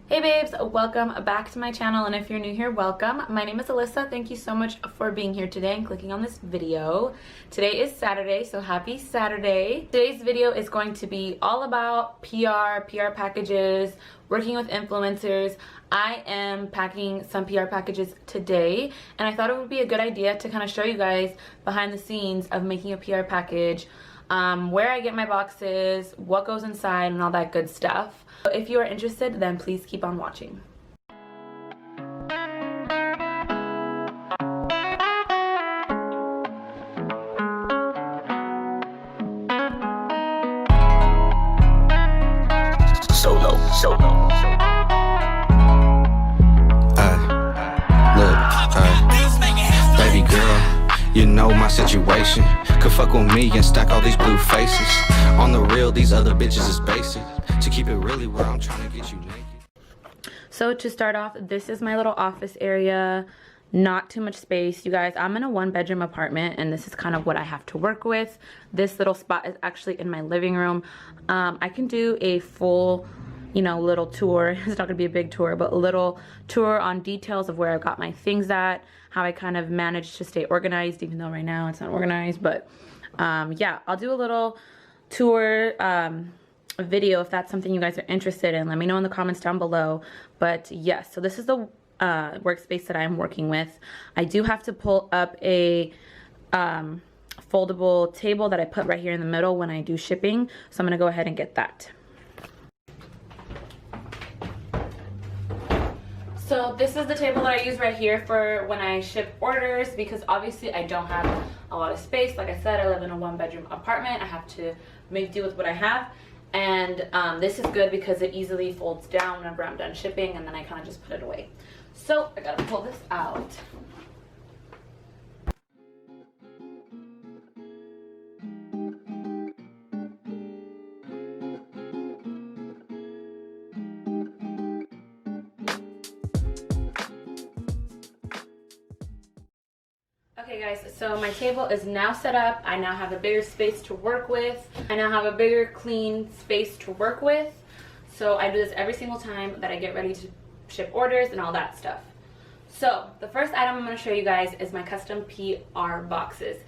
Hey babes, welcome back to my channel, and if you're new here, welcome. My name is Alyssa. Thank you so much for being here today and clicking on this video. Today is Saturday, so happy Saturday. Today's video is going to be all about PR packages, working with influencers. I am packing some PR packages today, and I thought it would be a good idea to kind of show you guys behind the scenes of making a PR package, where I get my boxes, what goes inside, and all that good stuff. If you are interested, then please keep on watching. Solo. Baby girl, you know my situation. Could fuck with me and stack all these blue faces. On the real, these other bitches is basic. To keep it really where I'm trying to get you naked. So to start off, this is my little office area. Not too much space, you guys. I'm in a 1-bedroom apartment, and this is kind of what I have to work with. This little spot is actually in my living room. I can do a full, little tour. It's not gonna be a big tour, but a little tour on details of where I've got my things at, how I kind of managed to stay organized, even though right now it's not organized. But yeah, I'll do a little tour video if that's something you guys are interested in. Let me know in the comments down below. But yes, so this is the workspace that I'm working with. I do have to pull up a foldable table that I put right here in the middle when I do shipping, so I'm gonna go ahead and get that. So this is the table that I use right here for when I ship orders, because obviously I don't have a lot of space. Like I said, I live in a 1-bedroom apartment. I have to make do with what I have. And this is good because it easily folds down whenever I'm done shipping, and then I kind of just put it away. So I gotta pull this out. Okay guys, so my table is now set up. I now have a bigger space to work with. I now have a bigger clean space to work with. So I do this every single time that I get ready to ship orders and all that stuff. So the first item I'm going to show you guys is my custom PR boxes.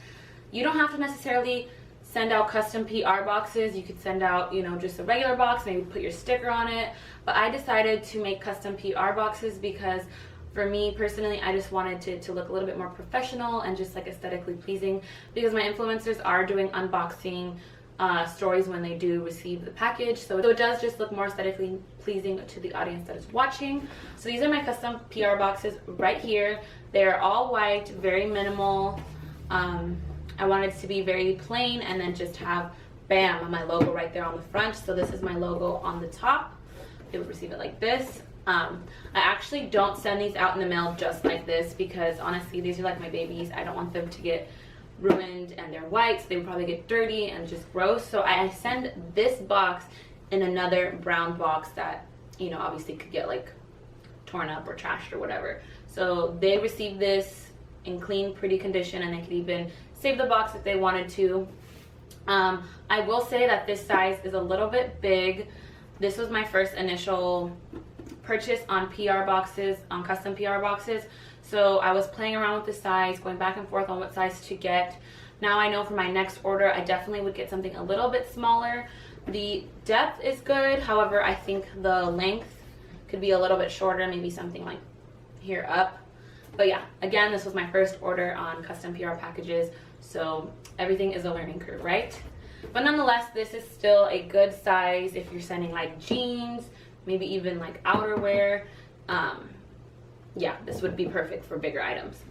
You don't have to necessarily send out custom PR boxes. You could send out, just a regular box, maybe put your sticker on it. But I decided to make custom PR boxes because for me personally, I just wanted to look a little bit more professional and just like aesthetically pleasing, because my influencers are doing unboxing stories when they do receive the package, so it does just look more aesthetically pleasing to the audience that is watching. So these are my custom PR boxes right here. They're all white, very minimal. I wanted it to be very plain and then just have bam, my logo right there on the front. So this is my logo on the top. They would receive it like this. I actually don't send these out in the mail just like this, because honestly these are like my babies. I don't want them to get ruined, and they're white, so they would probably get dirty and just gross. So I send this box in another brown box that obviously could get like torn up or trashed or whatever. So they receive this in clean, pretty condition, and they could even save the box if they wanted to. I will say that this size is a little bit big. This was my first initial purchase on PR boxes, on custom PR boxes. So I was playing around with the size, going back and forth on what size to get. Now I know for my next order, I definitely would get something a little bit smaller. The depth is good. However, I think the length could be a little bit shorter, maybe something like here up. But yeah, again, this was my first order on custom PR packages, so everything is a learning curve, right? But nonetheless, this is still a good size if you're sending like jeans, maybe even like outerwear. Yeah, this would be perfect for bigger items.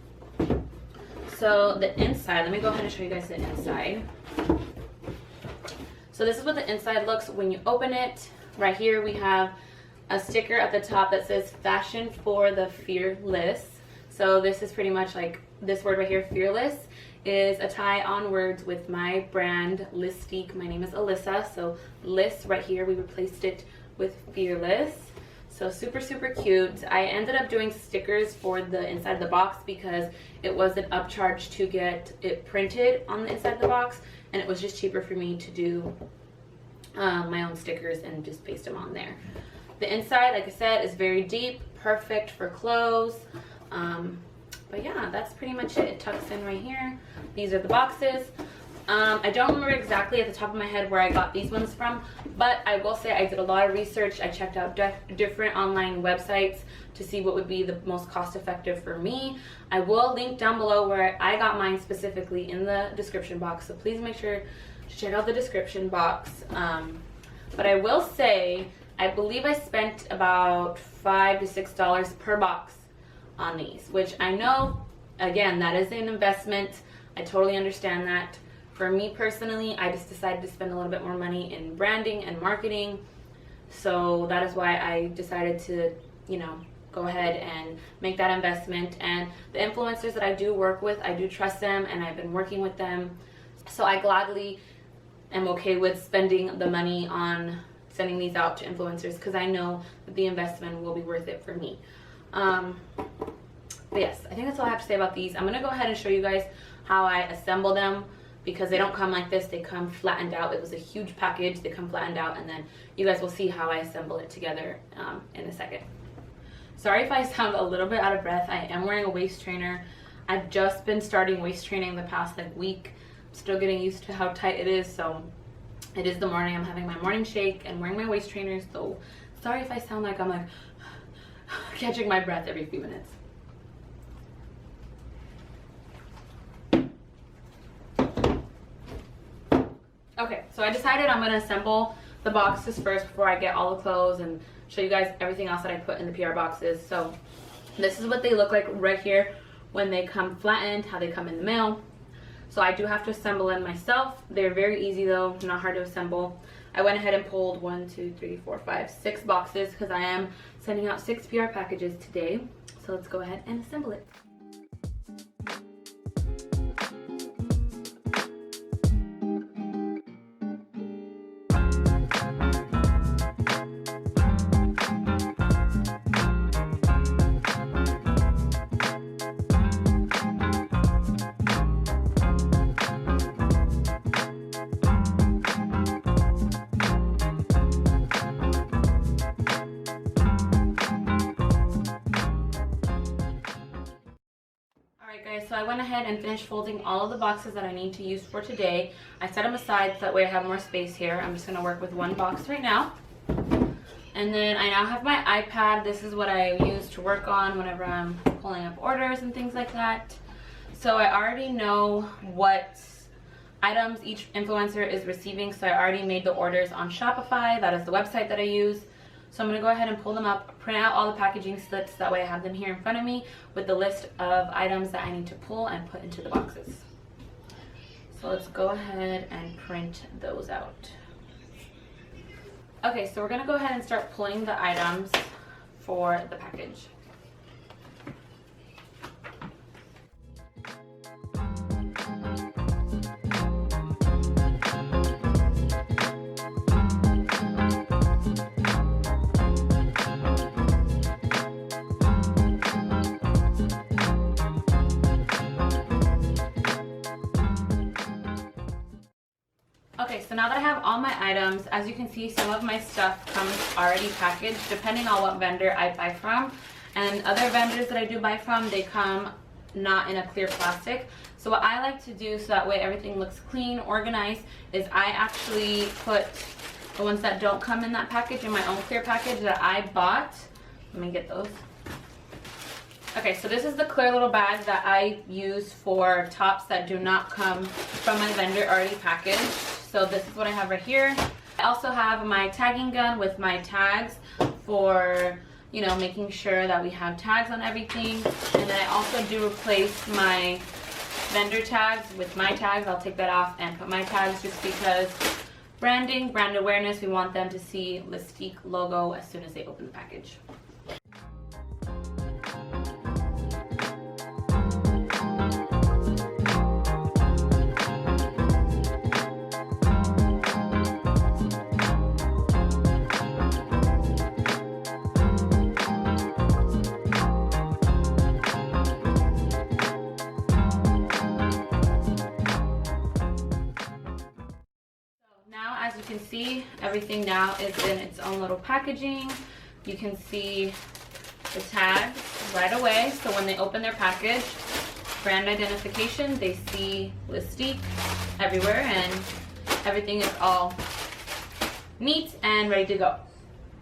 So the inside, let me go ahead and show you guys the inside. So this is what the inside looks when you open it. Right here we have a sticker at the top that says "Fashion for the Fearless." So this is pretty much like this word right here, fearless, is a tie on words with my brand Lystique. My name is Alyssa, so Lyss right here, we replaced it with fearless. So super cute. I ended up doing stickers for the inside of the box because it was an upcharge to get it printed on the inside of the box, and it was just cheaper for me to do my own stickers and just paste them on there. The inside, like I said, is very deep, perfect for clothes. But yeah, that's pretty much it. It tucks in right here. These are the boxes. I don't remember exactly at the top of my head where I got these ones from, but I will say I did a lot of research. I checked out different online websites to see what would be the most cost effective for me. I will link down below where I got mine specifically in the description box, so please make sure to check out the description box. But I will say, I believe I spent about $5 to $6 per box on these, which I know, again, that is an investment. I totally understand that. For me personally, I just decided to spend a little bit more money in branding and marketing. So that is why I decided to, you know, go ahead and make that investment. And the influencers that I do work with, I do trust them and I've been working with them. So I gladly am okay with spending the money on sending these out to influencers because I know that the investment will be worth it for me. But yes, I think that's all I have to say about these. I'm going to go ahead and show you guys how I assemble them, because they don't come like this. They come flattened out. It was a huge package. They come flattened out, and then you guys will see how I assemble it together in a second. Sorry if I sound a little bit out of breath. I am wearing a waist trainer. I've just been starting waist training the past like week. I'm still getting used to how tight it is, so it is the morning. I'm having my morning shake and wearing my waist trainers, so sorry if I sound like I'm like catching my breath every few minutes. Okay, so I decided I'm going to assemble the boxes first before I get all the clothes and show you guys everything else that I put in the PR boxes. So this is what they look like right here when they come flattened, how they come in the mail. So I do have to assemble them myself. They're very easy though, not hard to assemble. I went ahead and pulled 6 boxes because I am sending out 6 PR packages today. So let's go ahead and assemble it. So I went ahead and finished folding all of the boxes that I need to use for today. I set them aside so that way I have more space here. I'm just going to work with one box right now. And then I now have my iPad. This is what I use to work on whenever I'm pulling up orders and things like that. So I already know what items each influencer is receiving. So I already made the orders on Shopify. That is the website that I use. So I'm going to go ahead and pull them up, print out all the packaging slips, that way I have them here in front of me with the list of items that I need to pull and put into the boxes. So let's go ahead and print those out. Okay, so we're going to go ahead and start pulling the items for the package. Okay, so now that I have all my items, as you can see, some of my stuff comes already packaged depending on what vendor I buy from. And other vendors that I do buy from, they come not in a clear plastic. So what I like to do so that way everything looks clean, organized, is I actually put the ones that don't come in that package in my own clear package that I bought. Let me get those. Okay, so this is the clear little bag that I use for tops that do not come from my vendor already packaged. So this is what I have right here. I also have my tagging gun with my tags for, you know, making sure that we have tags on everything. And then I also do replace my vendor tags with my tags. I'll take that off and put my tags just because branding, brand awareness, we want them to see the Lyss logo as soon as they open the package. As you can see, everything now is in its own little packaging. you can see the tags right away. So when they open their package, brand identification, they see Lyss everywhere, and everything is all neat and ready to go.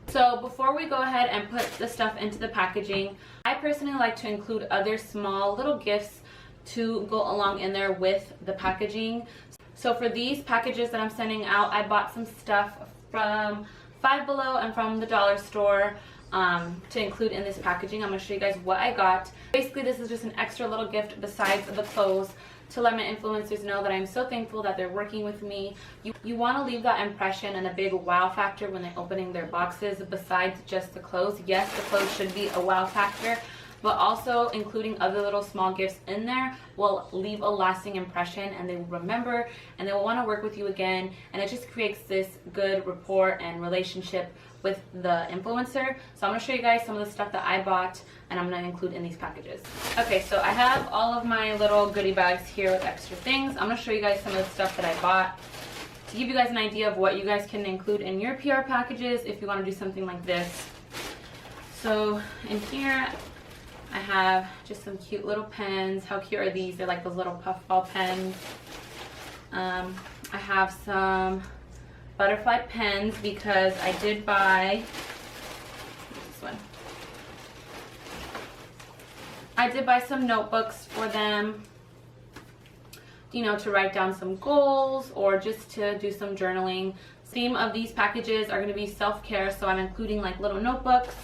So before we go ahead and put the stuff into the packaging, I personally like to include other small little gifts to go along in there with the packaging. So for these packages that I'm sending out, I bought some stuff from Five Below and from the dollar store to include in this packaging. I'm going to show you guys what I got. Basically, this is just an extra little gift besides the clothes to let my influencers know that I'm so thankful that they're working with me. You want to leave that impression and a big wow factor when they're opening their boxes besides just the clothes. Yes, the clothes should be a wow factor, but also including other little small gifts in there will leave a lasting impression, and they will remember and they will want to work with you again, and it just creates this good rapport and relationship with the influencer. So I'm going to show you guys some of the stuff that I bought and I'm going to include in these packages. Okay, so I have all of my little goodie bags here with extra things. I'm going to show you guys some of the stuff that I bought to give you guys an idea of what you guys can include in your PR packages if you want to do something like this. So in here I have just some cute little pens. How cute are these? They're like those little puffball pens. I have some butterfly pens because I did buy this one. I did buy some notebooks for them, you know, to write down some goals or just to do some journaling. Theme of these packages are going to be self-care, so I'm including like little notebooks,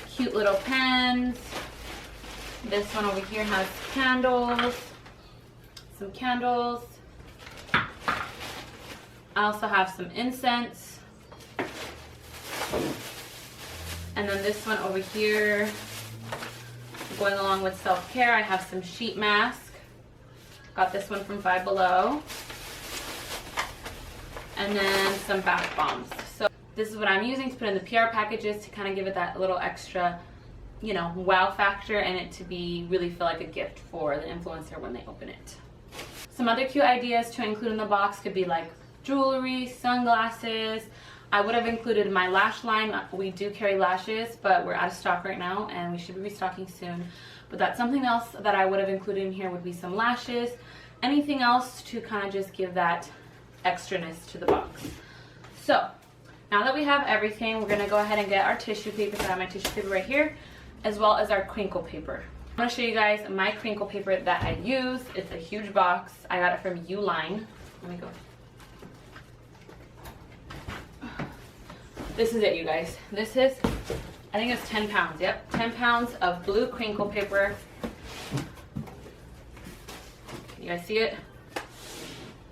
cute little pens. This one over here has candles, some candles. I also have some incense. And then this one over here, going along with self-care, I have some sheet mask. Got this one from Five Below. And then some bath bombs. So this is what I'm using to put in the PR packages to kind of give it that little extra, you know, wow factor, and it to be really feel like a gift for the influencer when they open it. Some other cute ideas to include in the box could be like jewelry, sunglasses. I would have included my lash line. We do carry lashes, but we're out of stock right now and we should be restocking soon. But that's something else that I would have included in here would be some lashes. Anything else to kind of just give that extraness to the box. So now that we have everything, we're going to go ahead and get our tissue paper. So I have my tissue paper right here, as well as our crinkle paper. I'm going to show you guys my crinkle paper that I use. It's a huge box. I got it from Uline. Let me go. This is it, you guys. This is, I think it's 10 pounds. Yep, 10 pounds of blue crinkle paper. Can you guys see it?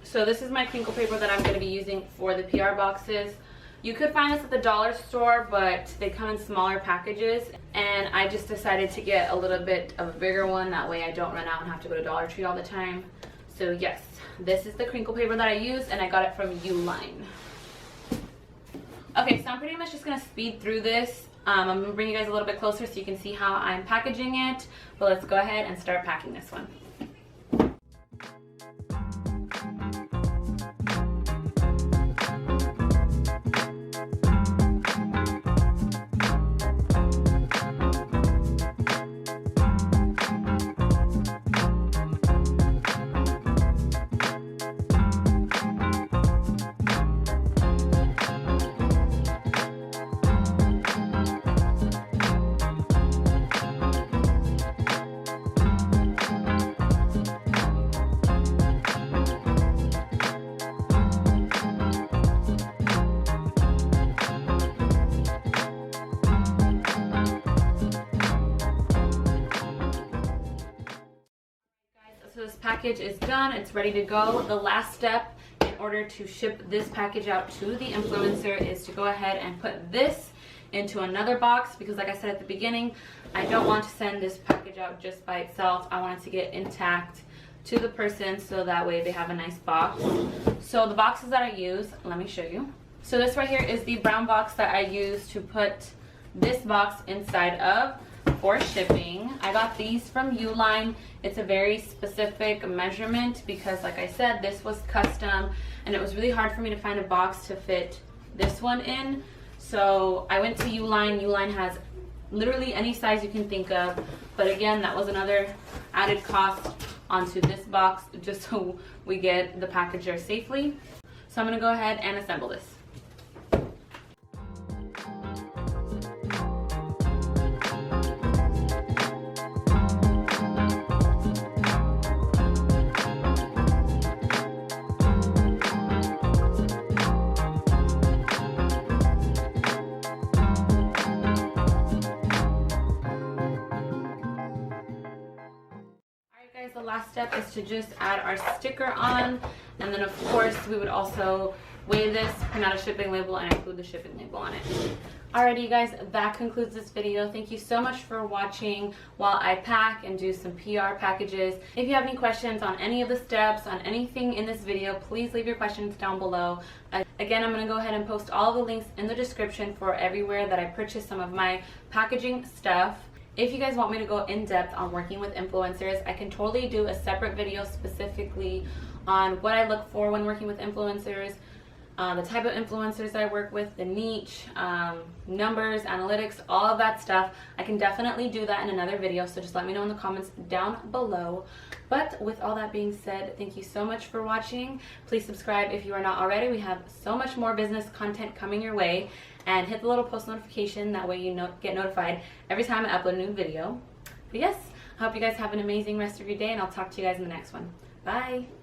So this is my crinkle paper that I'm going to be using for the PR boxes. You could find this at the dollar store, but they come in smaller packages, and I just decided to get a little bit of a bigger one. That way I don't run out and have to go to Dollar Tree all the time. So yes, this is the crinkle paper that I use, and I got it from Uline. Okay, so I'm pretty much just going to speed through this. I'm going to bring you guys a little bit closer so you can see how I'm packaging it. But let's go ahead and start packing this one. So this package is done, it's ready to go. The last step in order to ship this package out to the influencer is to go ahead and put this into another box, because like I said at the beginning, I don't want to send this package out just by itself. I want it to get intact to the person so that way they have a nice box. So the boxes that I use, let me show you. So this right here is the brown box that I use to put this box inside of for shipping. I got these from Uline. It's a very specific measurement because like I said, this was custom and it was really hard for me to find a box to fit this one in. So I went to Uline. Uline has literally any size you can think of, but again, that was another added cost onto this box just so we get the packager safely. So I'm gonna go ahead and assemble this. The last step is to just add our sticker on, and then of course we would also weigh this, print out a shipping label, and include the shipping label on it. Alrighty you guys, that concludes this video. Thank you so much for watching while I pack and do some PR packages. If you have any questions on any of the steps, on anything in this video, please leave your questions down below. Again, I'm going to go ahead and post all the links in the description for everywhere that I purchased some of my packaging stuff. If you guys want me to go in depth on working with influencers, I can totally do a separate video specifically on what I look for when working with influencers, the type of influencers I work with, the niche, numbers, analytics, all of that stuff. I can definitely do that in another video, so just let me know in the comments down below. But with all that being said, thank you so much for watching. Please subscribe if you are not already. We have so much more business content coming your way. And hit the little post notification, that way you get notified every time I upload a new video. But yes, I hope you guys have an amazing rest of your day, and I'll talk to you guys in the next one. Bye!